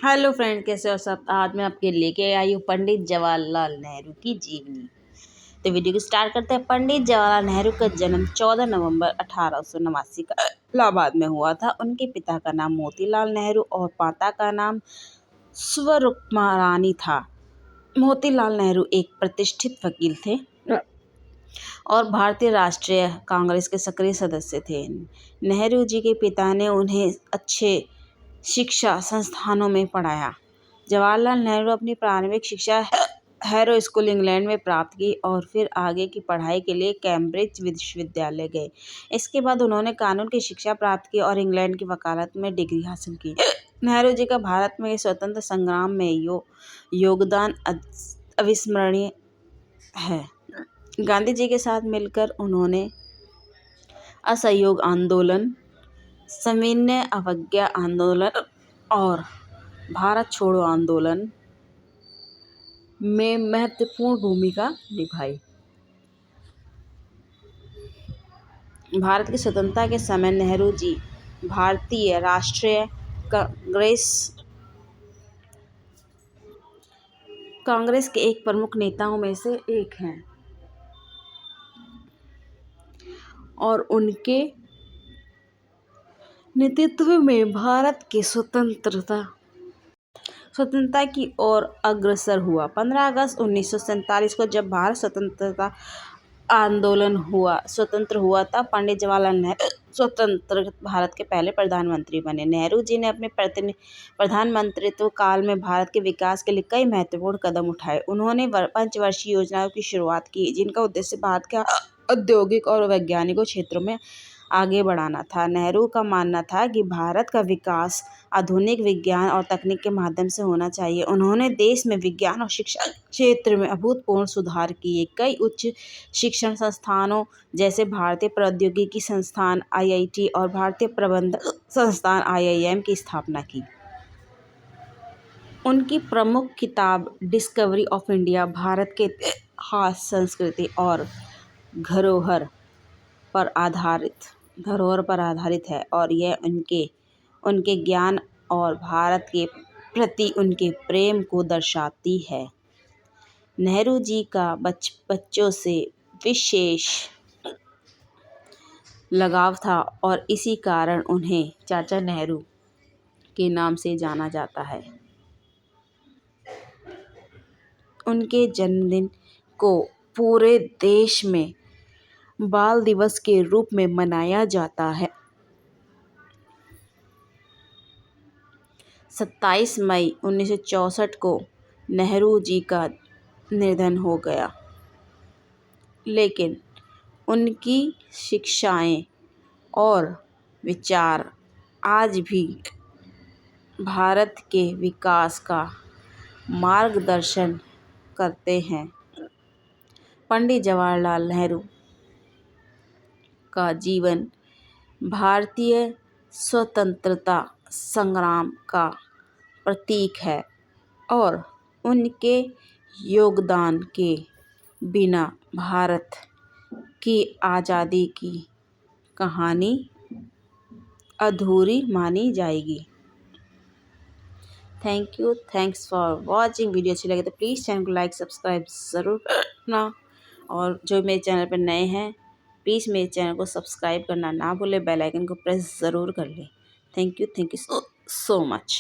Hello friend, कैसे हो सब। आज मैं आपके लेके आई हूँ पंडित जवाहरलाल नेहरू की जीवनी। तो वीडियो को स्टार्ट करते हैं। पंडित जवाहरलाल नेहरू का जन्म 14 नवंबर 1889 का इलाहाबाद में हुआ था। उनके पिता का नाम मोतीलाल नेहरू और माता का नाम स्वरूपमा रानी था। मोतीलाल नेहरू एक प्रतिष्ठित वकील थे और भारतीय राष्ट्रीय कांग्रेस के सक्रिय सदस्य थे। नेहरू जी के पिता ने उन्हें अच्छे शिक्षा संस्थानों में पढ़ाया। जवाहरलाल नेहरू अपनी प्रारंभिक शिक्षा हैरो स्कूल इंग्लैंड में प्राप्त की और फिर आगे की पढ़ाई के लिए कैम्ब्रिज विश्वविद्यालय गए। इसके बाद उन्होंने कानून की शिक्षा प्राप्त की और इंग्लैंड की वकालत में डिग्री हासिल की। नेहरू जी का भारत में स्वतंत्र संग्राम में योगदान अविस्मरणीय है। गांधी जी के साथ मिलकर उन्होंने असहयोग आंदोलन, सविनय अवज्ञा आंदोलन और भारत छोड़ो आंदोलन में महत्वपूर्ण भूमिका निभाई। भारत की स्वतंत्रता के समय नेहरू जी भारतीय राष्ट्रीय कांग्रेस के एक प्रमुख नेताओं में से एक हैं और उनके नेतृत्व में भारत की स्वतंत्रता की ओर अग्रसर हुआ। 15 अगस्त 1947 को जब भारत स्वतंत्र हुआ तब पंडित जवाहरलाल नेहरू स्वतंत्र भारत के पहले प्रधानमंत्री बने। नेहरू जी ने अपने प्रधानमंत्रित्व काल में भारत के विकास के लिए कई महत्वपूर्ण कदम उठाए। उन्होंने पंचवर्षीय योजनाओं की शुरुआत की, जिनका उद्देश्य भारत के औद्योगिक और वैज्ञानिक क्षेत्रों में आगे बढ़ाना था। नेहरू का मानना था कि भारत का विकास आधुनिक विज्ञान और तकनीक के माध्यम से होना चाहिए। उन्होंने देश में विज्ञान और शिक्षा क्षेत्र में अभूतपूर्व सुधार किए। कई उच्च शिक्षण संस्थानों जैसे भारतीय प्रौद्योगिकी संस्थान (IIT) और भारतीय प्रबंधन संस्थान (IIM) की स्थापना की। उनकी प्रमुख किताब डिस्कवरी ऑफ इंडिया भारत के इतिहास, संस्कृति और धरोहर पर आधारित है और यह उनके ज्ञान और भारत के प्रति उनके प्रेम को दर्शाती है। नेहरू जी का बच्चों से विशेष लगाव था और इसी कारण उन्हें चाचा नेहरू के नाम से जाना जाता है। उनके जन्मदिन को पूरे देश में बाल दिवस के रूप में मनाया जाता है। 27 मई 1964 को नेहरू जी का निधन हो गया, लेकिन उनकी शिक्षाएं और विचार आज भी भारत के विकास का मार्गदर्शन करते हैं। पंडित जवाहरलाल नेहरू का जीवन भारतीय स्वतंत्रता संग्राम का प्रतीक है और उनके योगदान के बिना भारत की आज़ादी की कहानी अधूरी मानी जाएगी। Thanks for watching. वीडियो अच्छी लगे तो प्लीज़ चैनल को लाइक सब्सक्राइब ज़रूर करना और जो मेरे चैनल पर नए हैं प्लीज़ मेरे चैनल को सब्सक्राइब करना ना भूलें, बेल आइकन को प्रेस ज़रूर कर लें। Thank you so much.